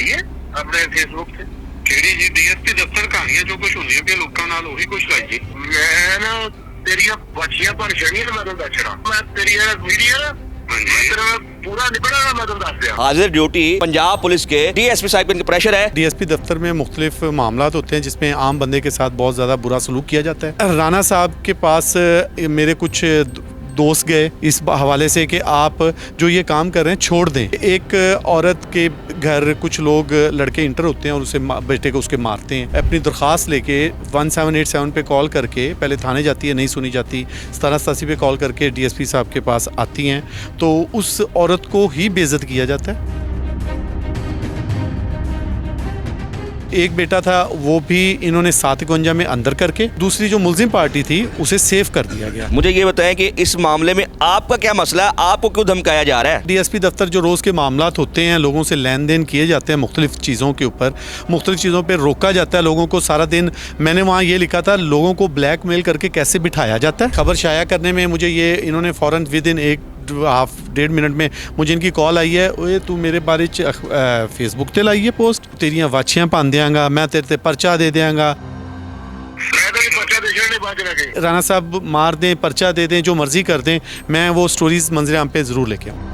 हटाइए अपने फेसबुक से। ਕਿਹੜੀ ਜੀ ਡੀਐਸਪੀ ਦਫ਼ਤਰ ਕਹਾਣੀਆਂ ਜੋ ਕੁਝ ਹੁੰਦੀਆਂ ਕਿ ਲੋਕਾਂ ਨਾਲ ਉਹੀ ਕੁਝ ਲਾਈਏ। ਮੈਂ ਨਾ ਤੇਰੀਆਂ ਬੱਚੀਆਂ ਪਰ ਛੜੀਆਂ ਮੈਂ ਤੁਹਾਨੂੰ ਦੱਸਣਾ। ਮੈਂ ਤੇਰੀ ਵੀਡੀਓ ਨਾ मैं तेरा पूरा निपटा मैं तुम दस दिया। हाजिर ड्यूटी पंजाब पुलिस के डीएसपी साहब का प्रेशर है। डीएसपी दफ्तर में मुख्तलिफ मामलात होते हैं जिसमें आम बंदे के साथ बहुत ज़्यादा बुरा सलूक किया जाता है। राना साहब के पास मेरे कुछ दोस्त गए इस हवाले से कि आप जो ये काम कर रहे हैं छोड़ दें। एक औरत के घर कुछ लोग लड़के इंटर होते हैं और उसे बेटे को उसके मारते हैं। अपनी दरख्वास्त लेके 1787 पे कॉल करके पहले थाने जाती है, नहीं सुनी जाती, 1787 पे कॉल करके डीएसपी साहब के पास आती हैं तो उस औरत को ही बेइज्जत किया जाता है। एक बेटा था वो भी इन्होंने 751 में अंदर करके, दूसरी जो मुल्जिम पार्टी थी उसे सेव कर दिया गया। मुझे ये बताएं कि इस मामले में आपका क्या मसला है, आपको क्यों धमकाया जा रहा है? डीएसपी दफ्तर जो रोज़ के मामलात होते हैं, लोगों से लेन देन किए जाते हैं, मुख्तलिफ चीज़ों के ऊपर मुख्तलिफ चीज़ों पर रोका जाता है लोगों को सारा दिन। मैंने वहाँ ये लिखा था लोगों को ब्लैकमेल करके कैसे बिठाया जाता है। खबर शाया करने में मुझे ये इन्होंने फ़ौरन विद इन एक हाफ डेढ़ मिनट में मुझे इनकी कॉल आई है, ओए तू मेरे बारे फेसबुक ते लाई है पोस्ट, तेरियां वाछियां पान देंगा, मैं तेरे ते पर्चा दे देंगा। राना साहब मार दें, पर्चा दे दें, जो मर्जी कर दें, मैं वो स्टोरीज मंजर आम पे ज़रूर लेके आऊँ।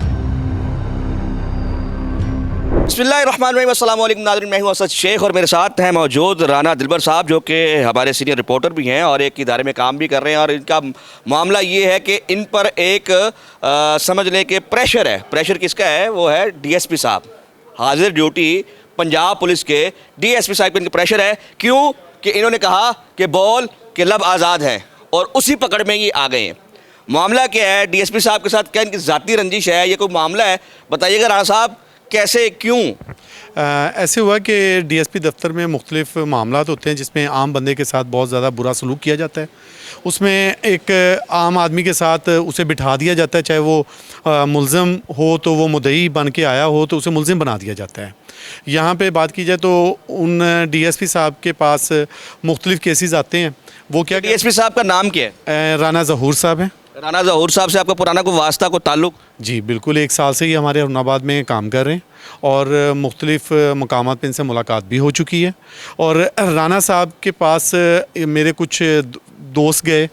बिस्मिल्लाहिर्रहमानिर्रहीम, अस्सलाम वालेकुम नाज़रीन, मैं हूं असद शेख और मेरे साथ हैं मौजूद राना दिलबर साहब जो कि हमारे सीनियर रिपोर्टर भी हैं और एक इदारे में काम भी कर रहे हैं। और इनका मामला ये है कि इन पर एक समझ लें कि प्रेशर है। प्रेशर किसका है? वो है डीएसपी साहब। हाजिर ड्यूटी पंजाब पुलिस के डीएसपी साहब का इनका प्रेशर है। क्यों? कि इन्होंने कहा कि बोल के लब आज़ाद हैं और उसी पकड़ में ये आ गए हैं। मामला क्या है? डीएसपी साहब के साथ क्या इनकी ज़ाती रंजिश है? ये कोई मामला है? बताइएगा राना साहब, कैसे, क्यों? ऐसे हुआ कि डीएसपी दफ्तर में मुख्तलिफ मामलात होते हैं जिसमें आम बंदे के साथ बहुत ज़्यादा बुरा सलूक किया जाता है। उसमें एक आम आदमी के साथ उसे बिठा दिया जाता है, चाहे वो मुल्ज़िम हो तो वो मुद्दई बन के आया हो तो उसे मुल्ज़िम बना दिया जाता है। यहाँ पे बात की जाए तो उन डीएसपी साहब के पास मुख्तलिफ केसेस आते हैं। वो क्या, डीएसपी साहब का नाम क्या है? राना ज़हूर साहब हैं। राना ज़हूर साहब से आपका पुराना कोई वास्ता, कोई ताल्लुक़? जी बिल्कुल, 1 साल से ही हमारे अरुणाबाद में काम कर रहे हैं और मुख्तलिफ मकामात पर इनसे मुलाकात भी हो चुकी है। और राना साहब के पास मेरे कुछ दोस्त गए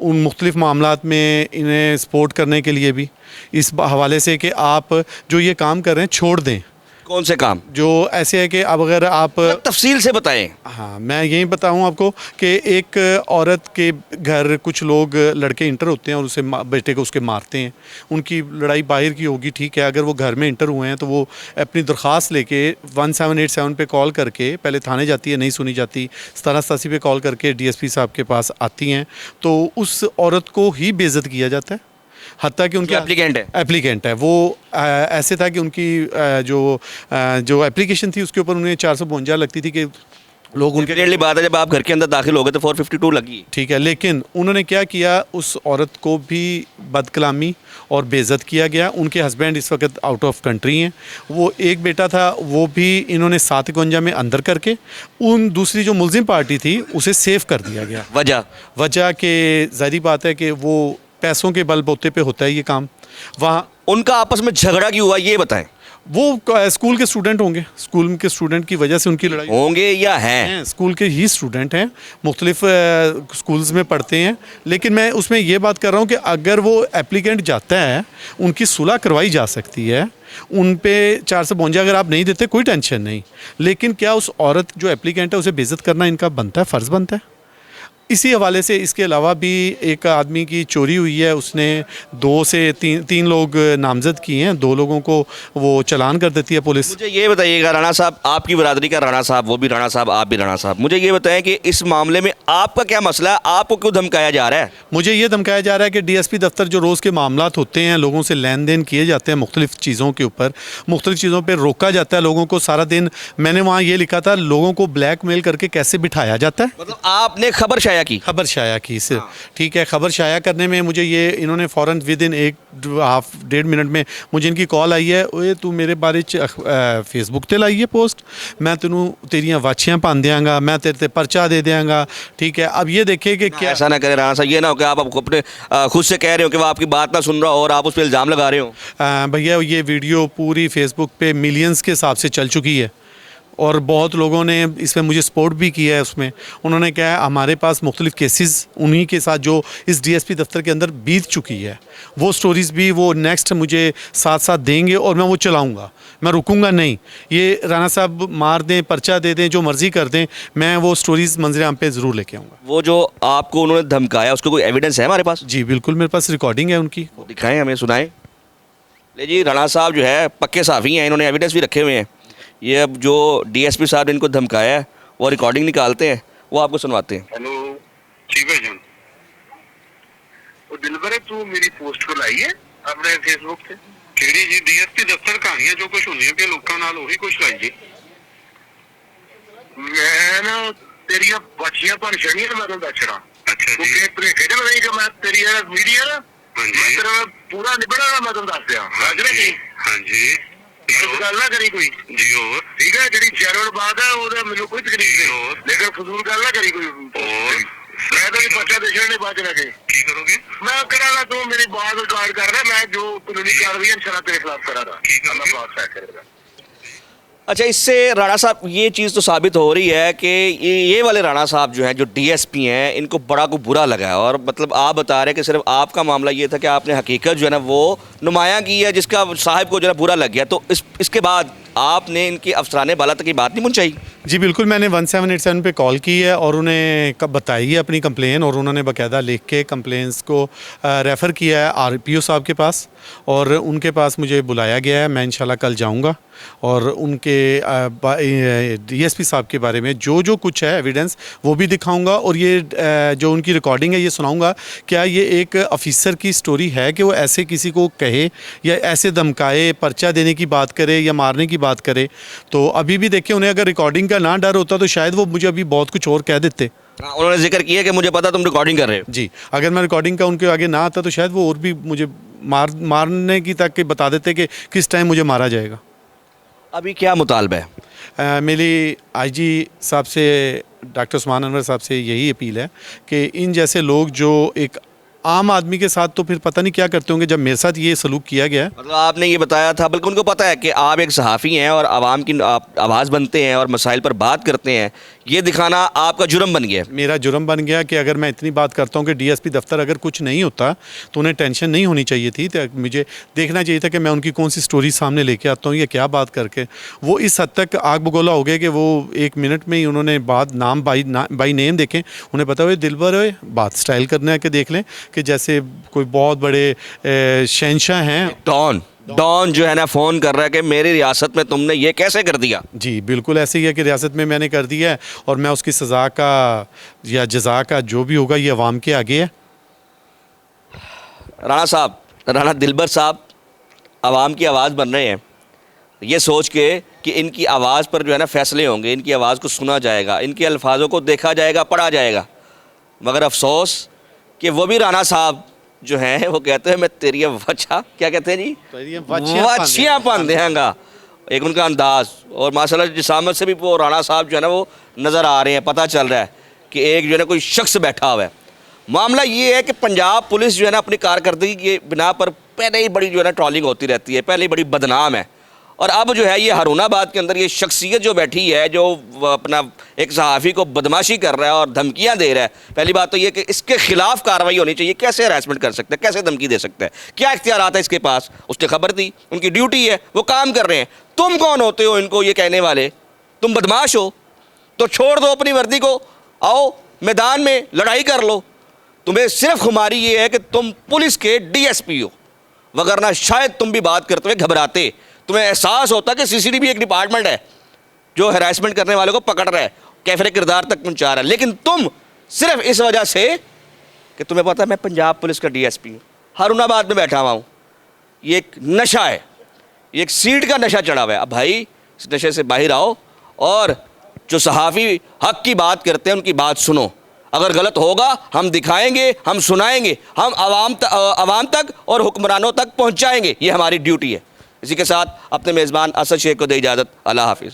उन मुख्तलिफ मामलात में इन्हें सपोर्ट करने के लिए भी, इस हवाले से कि आप जो ये काम कर रहे हैं छोड़ दें। कौन से काम? जो ऐसे है कि अब अगर आप तफसील से बताएं। हाँ, मैं यही बताऊं आपको कि एक औरत के घर कुछ लोग लड़के इंटर होते हैं और उसे बेटे को उसके मारते हैं। उनकी लड़ाई बाहर की होगी, ठीक है, अगर वो घर में इंटर हुए हैं तो वो अपनी दरख्वास्त लेके 1787 पे कॉल करके पहले थाने जाती है, नहीं सुनी जाती, 1787 पे कॉल करके डीएसपी साहब के पास आती हैं तो उस औरत को ही बेइज्जत किया जाता है। हत्ता कि उनकी एप्लीकेंट है वो ऐसे था कि उनकी जो एप्लीकेशन थी उसके ऊपर उन्हें 452 लगती थी कि लोग उनके डेली बात है, जब आप घर के अंदर दाखिल हो गए तो 452 लगी, ठीक है। लेकिन उन्होंने क्या किया, उस औरत को भी बदकलामी और बेइज्जत किया गया। उनके हस्बैंड इस वक्त आउट ऑफ कंट्री हैं। वो एक बेटा था वो भी इन्होंने 751 में अंदर करके, उन दूसरी जो मुल्जिम पार्टी थी उसे सेव कर दिया गया। वजह के ज़ाहिर बात है कि वो पैसों के बलबूते पे होता है ये काम। वहाँ उनका आपस में झगड़ा क्यों हुआ ये बताएं। वो स्कूल के स्टूडेंट होंगे, स्कूल के स्टूडेंट की वजह से उनकी लड़ाई होंगे या हैं? स्कूल के ही स्टूडेंट हैं, मुख्तलिफ स्कूल्स में पढ़ते हैं। लेकिन मैं उसमें ये बात कर रहा हूँ कि अगर वो एप्लीकेंट जाता है उनकी सुलह करवाई जा सकती है। उन पे 452 अगर आप नहीं देते कोई टेंशन नहीं, लेकिन क्या उस औरत जो एप्लीकेंट है उसे बेइज्जत करना इनका बनता है, फ़र्ज़ बनता है। इसी हवाले से इसके अलावा भी एक आदमी की चोरी हुई है, उसने 2 से 3 लोग नामजद किए हैं, 2 लोगों को वो चालान कर देती है पुलिस। मुझे ये बताइएगा राना साहब, आपकी बरादरी का राना साहब, वो भी राना साहब, आप भी राना साहब, मुझे ये बताएं कि इस मामले में आपका क्या मसला है, आपको क्यों धमकाया जा रहा है? मुझे ये धमकाया जा रहा है कि डीएसपी दफ्तर जो रोज़ के मामलात होते हैं, लोगों से लेन देन किए जाते हैं, मुख्तलिफ चीज़ों के ऊपर मुख्तलिफ चीज़ों पर रोका जाता है लोगों को सारा दिन। मैंने वहाँ ये लिखा था लोगों को ब्लैकमेल करके कैसे बिठाया जाता है। मतलब आपने खबर शाया की? खबर शाया की सिर्फ, ठीक है। खबर शाया करने में मुझे ये इन्होंने फ़ौरन विद इन एक हाफ डेढ़ मिनट में मुझे इनकी कॉल आई है, ओए तू मेरे बारे फेसबुक ते लाई है पोस्ट, मैं तेनू तेरियां वाछियां पान देंगा, मैं तेरे ते पर्चा दे देंगा, ठीक है। अब ये देखें कि क्या ऐसा ना करे राना साहब, ये ना हो कि आप अपने खुद से कह रहे हो कि वो आपकी बात ना सुन रहा हो और आप उस पर इल्ज़ाम लगा रहे हो। भैया ये वीडियो पूरी फेसबुक पे मिलियंस के हिसाब से चल चुकी है। और बहुत लोगों ने इसमें मुझे सपोर्ट भी किया है। उसमें उन्होंने कहा है हमारे पास मुख्तलिफ़ केसेस उन्हीं के साथ जो इस DSP दफ्तर के अंदर बीत चुकी है, वो स्टोरीज़ भी वो नेक्स्ट मुझे साथ साथ देंगे और मैं वो चलाऊँगा, मैं रुकूंगा नहीं। ये राणा साहब मार दें, पर्चा दे दें, जो मर्ज़ी कर दें, मैं वो स्टोरीज़ मंजर आम पे ज़रूर लेके आऊँगा। वो जो आपको उन्होंने धमकाया उसका कोई एविडेंस है हमारे पास? जी बिल्कुल, मेरे पास रिकॉर्डिंग है उनकी। दिखाएं, हमें सुनाएं। ले जी, राणा साहब जो है पक्के साफ़ी हैं, इन्होंने एविडेंस भी रखे हुए हैं। ये अब जो DSP साहब ने इनको धमकाया है वो रिकॉर्डिंग निकालते हैं, वो आपको सुनवाते हैं। हेलो जी भाईजान, वो दिलबर है, तू मेरी पोस्ट को लाई है अपने फेसबुक से केड़ी जी DSP दफ्तर कहानियां जो कुछ होंदियां पे लोकां नाल ਉਹੀ ਕੁਝ लाई जी। मैं ना तेरियां बच्चियां पर छड़ियां मैं तो दछड़ा। अच्छा जी, तू भलेखे ना नहीं कि मैं तेरी मीडिया ना मैं तेरा पूरा निबड़ा मैं तो दस दिया। हां जी, हां जी, गल ना करी कोई जी। और ठीक है, ਜਿਹੜੀ ਜੈਨੂਅਲ ਬਾਤ ਹੈ ਉਹਦਾ ਮੈਨੂੰ ਕੋਈ ਤਕਲੀਫ ਨਹੀਂ, ਲੇਕਿਨ ਫਜ਼ੂਲ ਗੱਲ ਨਾ ਕਰੀ ਕੋਈ। और मैं तो बच्चा देशने नहीं बात लगे की करोगे, मैं करागा तो मेरी बात रिकॉर्ड कर रहा, मैं जो कानूनी कार्रवाई इंशाल्लाह तेरे खिलाफ करागा। अल्लाह पाक खैर करेगा। अच्छा, इससे राणा साहब ये चीज़ तो साबित हो रही है कि ये वाले राणा साहब जो हैं, जो DSP हैं, इनको बड़ा को बुरा लगा है। और मतलब आप बता रहे हैं कि सिर्फ आपका मामला ये था कि आपने हकीकत जो है ना वो नुमायां की है, जिसका साहिब को जो है बुरा लग गया। तो इसके बाद आपने इनकी अफसराने बाला तक की बात नहीं पहुँचाई? जी बिल्कुल, मैंने 1787 पे कॉल की है और उन्हें कब बताई है अपनी कंप्लेन, और उन्होंने बाकायदा लिख के कंप्लेंट्स को रेफ़र किया है RPO साहब के पास, और उनके पास मुझे बुलाया गया है। मैं इंशाल्लाह कल जाऊंगा और उनके DSP साहब के बारे में जो जो कुछ है एविडेंस वो भी दिखाऊंगा, और ये जो उनकी रिकॉर्डिंग है ये सुनाऊंगा। क्या ये एक ऑफिसर की स्टोरी है कि वो ऐसे किसी को कहे या ऐसे धमकाए, पर्चा देने की बात करे या मारने की बात करे? तो अभी भी देखिए, उन्हें अगर रिकॉर्डिंग का ना डर होता तो शायद वो मुझे अभी बहुत कुछ और कह देते। उन्होंने जिक्र किया कि मुझे पता तुम रिकॉर्डिंग कर रहे हो। जी, अगर मैं रिकॉर्डिंग का उनके आगे ना आता तो शायद वो और भी मुझे मारने की तक के बता देते कि किस टाइम मुझे मारा जाएगा। अभी क्या मुतालबा है? मेरी IG साहब से, डॉक्टर उस्मान अनवर साहब से यही अपील है कि इन जैसे लोग जो एक आम आदमी के साथ तो फिर पता नहीं क्या करते होंगे, जब मेरे साथ ये सलूक किया गया है। मतलब आपने ये बताया था, बल्कि उनको पता है कि आप एक सहाफ़ी हैं और आवाम की आवाज़ बनते हैं और मसाइल पर बात करते हैं, ये दिखाना आपका जुर्म बन गया। मेरा जुर्म बन गया कि अगर मैं इतनी बात करता हूँ कि DSP दफ्तर अगर कुछ नहीं होता तो उन्हें टेंशन नहीं होनी चाहिए थी। तो मुझे देखना चाहिए था कि मैं उनकी कौन सी स्टोरी सामने लेके आता हूँ या क्या बात करके। वो इस हद तक आग बगोला हो गए कि वो 1 मिनट में ही उन्होंने बात नाम बाई नेम देखें। उन्हें पता हुए दिलबर है, बात स्टाइल करने के देख लें कि जैसे कोई बहुत बड़े शहंशाह हैं। डॉन जो है ना फ़ोन कर रहा है कि मेरी रियासत में तुमने ये कैसे कर दिया। जी बिल्कुल ऐसे ही है कि रियासत में मैंने कर दिया है, और मैं उसकी सज़ा का या जज़ा का जो भी होगा ये अवाम के आगे है। राणा साहब, राणा दिलबर साहब अवाम की आवाज़ बन रहे हैं, ये सोच के कि इनकी आवाज़ पर जो है ना फ़ैसले होंगे, इनकी आवाज़ को सुना जाएगा, इनके अल्फाजों को देखा जाएगा, पढ़ा जाएगा। मगर अफसोस कि वो भी राणा साहब जो हैं वो कहते हैं मैं तेरी वच्छा, क्या कहते हैं जी, वच्छियाँ पान देंगा। एक उनका अंदाज़, और माशाल्लाह जिसामत से भी वो राणा साहब जो है ना वो नज़र आ रहे हैं। पता चल रहा है कि एक जो है ना कोई शख्स बैठा हुआ है। मामला ये है कि पंजाब पुलिस जो है ना अपनी कारकर्दगी के बिना पर पहले ही बड़ी जो है ना ट्रॉलिंग होती रहती है, पहले ही बड़ी बदनाम है। और अब जो है ये हरूनाबाद के अंदर ये शख्सियत जो बैठी है, जो अपना एक सहाफ़ी को बदमाशी कर रहा है और धमकियां दे रहा है। पहली बात तो ये कि इसके खिलाफ कार्रवाई होनी चाहिए। कैसे हरासमेंट कर सकते हैं, कैसे धमकी दे सकते हैं, क्या इख्तियार आता है इसके पास? उसने खबर दी, उनकी ड्यूटी है, वो काम कर रहे हैं। तुम कौन होते हो इनको ये कहने वाले? तुम बदमाश हो तो छोड़ दो अपनी वर्दी को, आओ मैदान में लड़ाई कर लो। तुम्हें सिर्फ खुमारी ये है कि तुम पुलिस के DSP हो, वगरना शायद तुम भी बात करते हुए घबराते। तुम्हें एहसास होता कि CCTV एक डिपार्टमेंट है जो हरासमेंट करने वालों को पकड़ रहा है, कैफरे किरदार तक पहुंचा रहा है। लेकिन तुम सिर्फ इस वजह से कि तुम्हें पता है मैं पंजाब पुलिस का DSP हूँ, हरूनाबाद में बैठा हुआ हूँ। ये एक नशा है, ये एक सीट का नशा चढ़ा हुआ है। अब भाई इस नशे से बाहर आओ और जो सहाफ़ी हक की बात करते हैं उनकी बात सुनो। अगर गलत होगा हम दिखाएंगे, हम सुनाएंगे, हम आवाम तक और हुक्मरानों तक पहुँचाएंगे। ये हमारी ड्यूटी है। इसी के साथ अपने मेज़बान असद शेख को दे इजाज़त। अल्लाह हाफिज़।